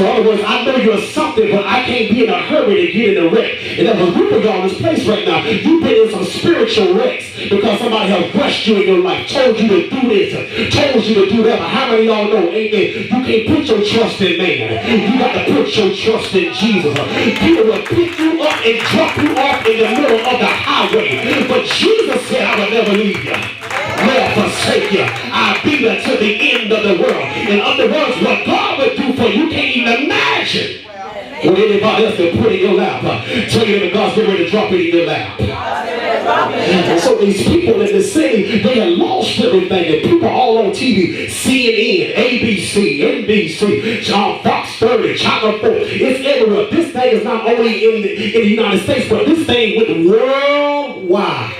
So in other words, I know you're something, but I can't be in a hurry to get in a wreck. And there's a group of y'all in this place right now. You've been in some spiritual wrecks because somebody has rushed you in your life, told you to do this, told you to do that. But how many of y'all know, amen, you can't put your trust in man. You got to put your trust in Jesus. People will pick you up and drop you off in the middle of the highway. But Jesus said, I will never leave you, nor forsake you. I'll be there to the end of the world. In other words, what God would do for you, you can't even imagine what anybody else can put in your lap. Tell you that God's getting ready to drop it in your lap. And so these people in the city, they have lost everything. And people all on TV, CNN, ABC, NBC, Fox 30, Channel 4, it's everywhere. This thing is not only in the United States, but this thing went worldwide.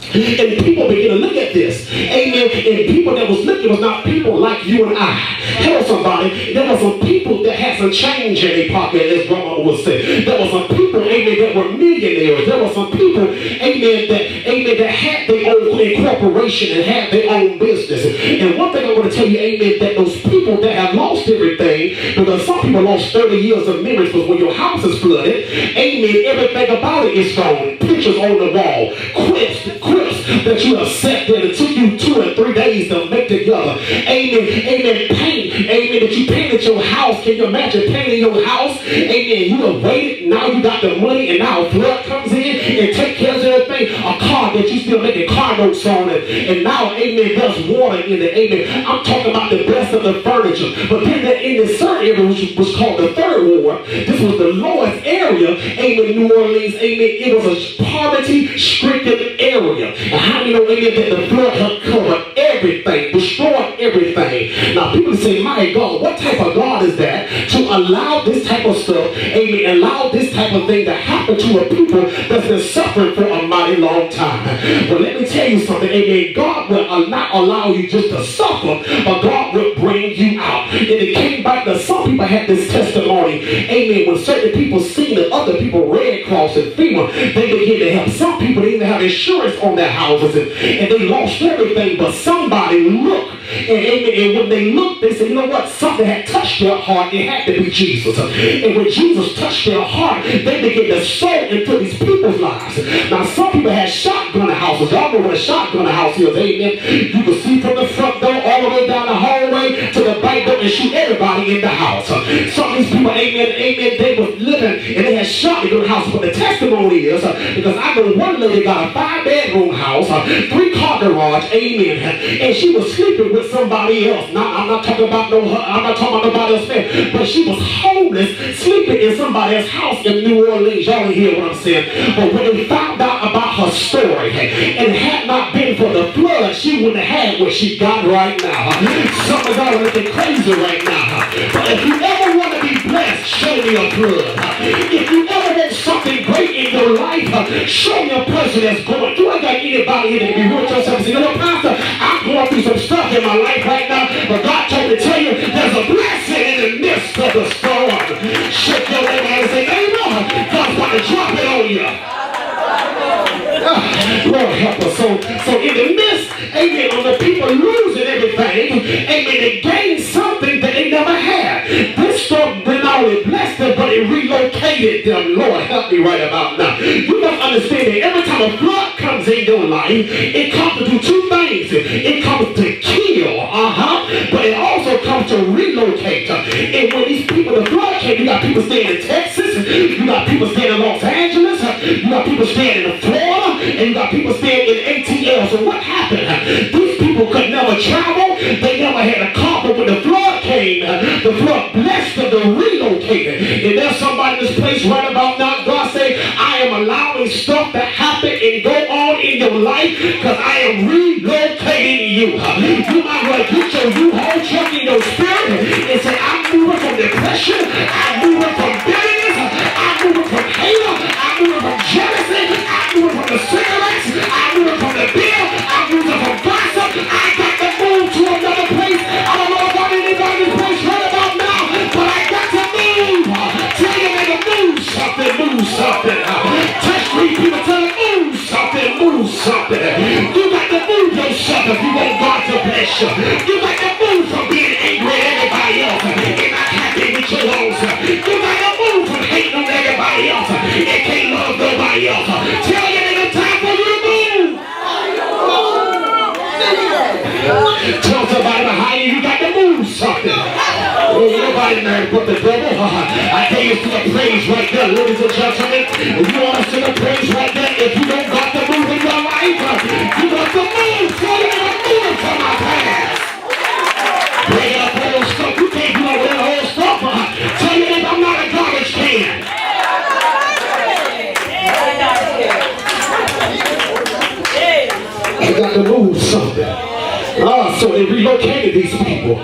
And people begin to look at this. Amen. And people that was looking was not people like you and I. Hello, somebody. There were some people that had some change in their pocket, as grandma would say. There were some people, amen, that were millionaires. There were some people, amen, that had their own corporation and had their own business. And one thing I want to tell you, amen, that those people that have lost everything, because some people lost 30 years of memories, because when your house is flooded, amen, everything about it is gone. Pictures on the wall, quips that you have set there that took you 2 and 3 days to make together. Amen. Amen. Paint. Amen. That you painted your house. Can you imagine painting your house? Amen. You have waited. Now you got the money, and now a flood comes in and take care of everything. A car that you still making car notes on it. And now, amen, there's water in it. Amen. I'm talking about the best of the furniture. But then in the third area, which was called the third ward, this was the lowest area. Amen. New Orleans. Amen. It was a poverty-stricken area. And how many know, amen, that the flood had covered everything, destroyed everything? Now people say, my God, what type of God is that to allow this type of stuff, amen, allow this type of thing to happen to a people that's been suffering for a mighty long time? But let me tell you something, amen, God will not allow you just to suffer, but God will bring you out. And it came back that some people had this testimony, amen, when certain people seen that other people, Red Cross and FEMA, they began to help. Some people didn't even have insurance on their houses, and they lost everything, but somebody looked, and when they looked, they said, you know what, something had touched their heart. It had to be Jesus. And when Jesus touched their heart, they began to sow into these people's lives. Now some people had shotgun houses. Y'all know what a shotgun house is, amen. You can see from the front door all the way down the hallway to the back door and shoot everybody in the house. Some of these people, amen, they were living and they had shotgun houses. But the testimony is, because I know one lady got a 5-bedroom house, 3-car garage, amen, and she was sleeping with somebody else. Now, I'm not talking about nobody else, man, but she was homeless, sleeping in somebody else's house in New Orleans. Y'all hear what I'm saying? But when they found out about her story, and had not been for the flood, she wouldn't have had what she got right now. Some of y'all are looking crazy right now. But if you ever want to be blessed, show me a flood. If you ever want something great in your life, show me a person that's going through. I got anybody here that can be real to yourself and say, you know, Pastor, I'm going through some stuff in my life right now, but God told me to tell you there's a blessing in the midst of the storm. Shake your neighbor and say, amen. God's about to drop it on you. Lord help us. So in the midst, amen, of the people losing everything, amen, they gained something that they never had. This storm not only blessed them, but it relocated them. Lord help me right about now. You must understand that every time a flood comes in your life, it comes to do 2 things. It comes to kill, but it also comes to relocate. And when these people, the flood came, you got people staying in Texas, you got people staying in Los Angeles, you got people staying in Florida, and you got people staying in ATL. So what happened? These people could never travel. They never had a car, but when the flood came, the flood blessed them to relocate. And there's somebody in this place right about now. God say, I am allowing stuff to happen and go on in your life because I am relocating you. You might want to get your U-Haul truck in your spirit and say, I'm moving from depression. I'm moving from bitterness. I'm moving from hate. I'm moving from jealousy. I'm moving from the cigarettes. I'm moving from the beer. I'm moving from gossip. I got to move to another place. I don't know about anybody in this place right about now, but I got to move. Tell your nigga, move something, move something. Touch 3 people, tell them, move something, move something. You got to move yourself if you want God to bless you. You got to move from being angry at everybody else. your own self. You gotta move from hating on everybody else and can't love nobody else. Tell you nigga time for you to move. Tell somebody behind you, you got to move something. Oh, nobody married but the devil. I tell you to the praise right there, ladies and gentlemen. If you want to sing a praise right there, if you don't got to move in your life, you got to move. Tell you to move from my past. Bring up old stuff. You can't do all that old stuff. Tell you that I'm not a garbage can. You got to move something. So they relocated these people.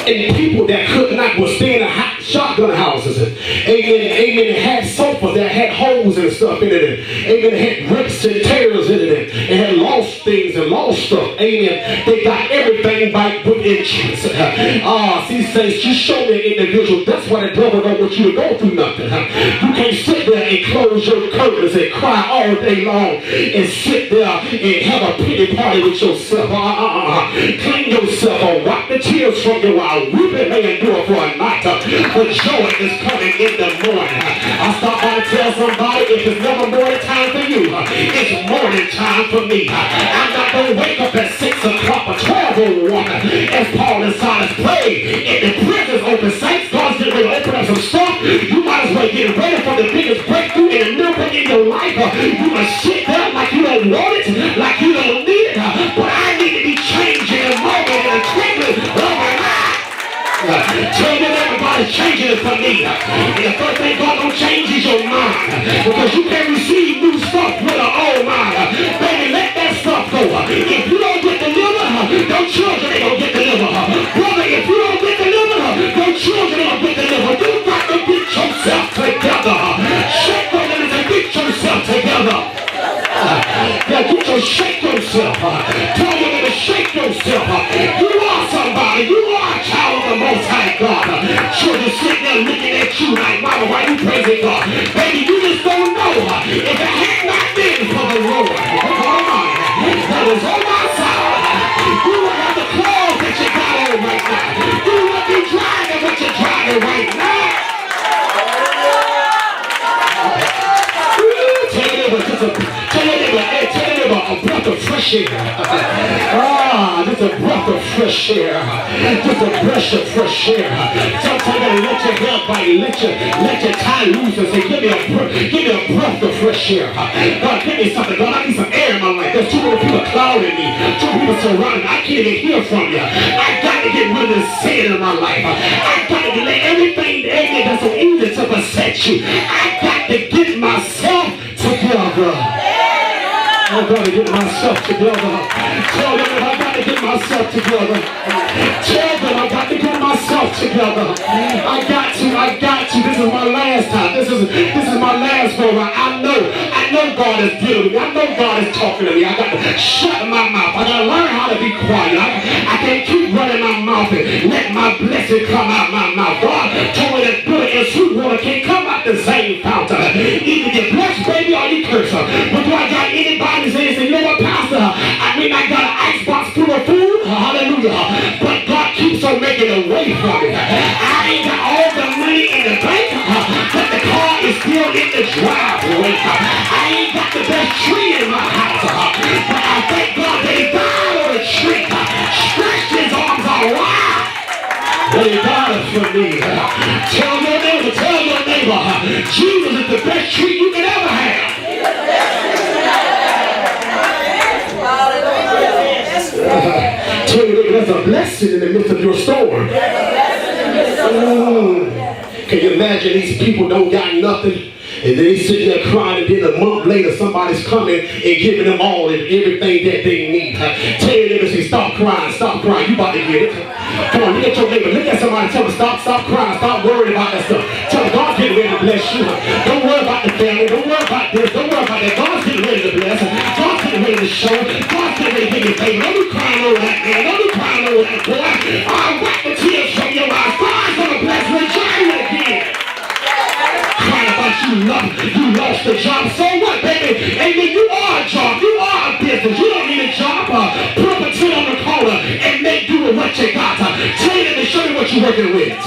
And people that could not was staying in shotgun houses. And, amen, it had sofas that had holes and stuff in it. And, amen, it had rips and tears in it. And had lost things and lost stuff. Amen. They got everything back with inches. See, saints, you show me an individual. That's why the devil don't want you to go through nothing. You can't sit there and close your curtains and cry all day long and sit there and have a pity party with yourself. Clean yourself or wipe the tears from your eyes. Weeping may endure for a night, but joy is coming in the morning. I stop by to tell somebody if it's never morning time for you, it's morning time for me. I'm not going to wake up at 6 o'clock or 12 or 1 as Paul and Silas prayed. In the prisons open, saints, God's getting ready to open up some stuff. You might as well get ready for the biggest breakthrough in a miracle in your life. You must sit there like you don't want it, like you don't need it, but I need to be changing in a moment in a twinkling of my eye. Tell me everybody's changing it for me. And the first thing God gonna change is your mind. Because you can't receive new stuff with an old mind. Baby, let that stuff go. If you don't get delivered, your children ain't gonna get delivered. Brother, if you don't get delivered, your children ain't gonna get delivered. You got to get yourself together. Shake your hands and get yourself together. Shake yourself. Tell you to shake yourself. You are somebody. You are a child of the Most High God. Children sitting there looking at you like, mama, why you praising God? Baby, you just don't know. If it had not been for the Lord, that was on my side, you would have the clothes that you got on right now. You would be driving what you're driving right now. A breath of fresh air. Just a breath of fresh air. Just a breath of fresh air. Sometimes you let your hair bite, let your tie loose and say, give me a breath of fresh air. God, give me something. God, I need some air in my life. There's too many people clouding me. Too many people surrounding me. I can't even hear from you. I got to get rid of this sin in my life. I got to let everything that's so easy to beset you. I got to get myself together. I got to get myself together. Tell them I got to get myself together. Tell them I got to get myself together. I got to. This is my last time. This is my last moment. I know God is dealing with me. I know God is talking to me. I got to shut my mouth. I got to learn how to be quiet. I can't keep running my mouth and let my blessing come out my mouth. God told me that good and sweet water can't come out the same fountain. Either you bless, baby, or you curse her. But do I got anybody saying, you know what, Pastor? I mean, I got an icebox full of food. Hallelujah. But God keeps on making a way for me. I ain't got all the money in the bank, but the car is still in the driveway. I ain't got the best tree in my house, but I thank God that he died on a tree. Stretched his arms out wide. But he died for me. Tell your neighbor, Jesus is the best tree you can ever have. Tell you there's a blessing in the midst of your storm. Can you imagine these people don't got nothing? And they sit there crying, and then a month later somebody's coming and giving them all and everything that they need. Tell them, say, stop crying, you about to get it. Come on, look at your neighbor, look at somebody, tell them, stop crying, stop worrying about that stuff. Tell them, God's getting ready to bless you. Don't worry about the family, don't worry about this, don't worry about that. God's getting ready to bless. God's getting ready to show. God's getting ready to give you favor. Don't be crying over that man, don't be crying over that boy. I'll wipe the tears from your eyes. God's going to bless me, try it again. You lost the job. So what, baby? Amen. You are a job. You are a business. You don't need a job. Put up a tent on the corner and make do with what you got. Tell them to show you what you're working with.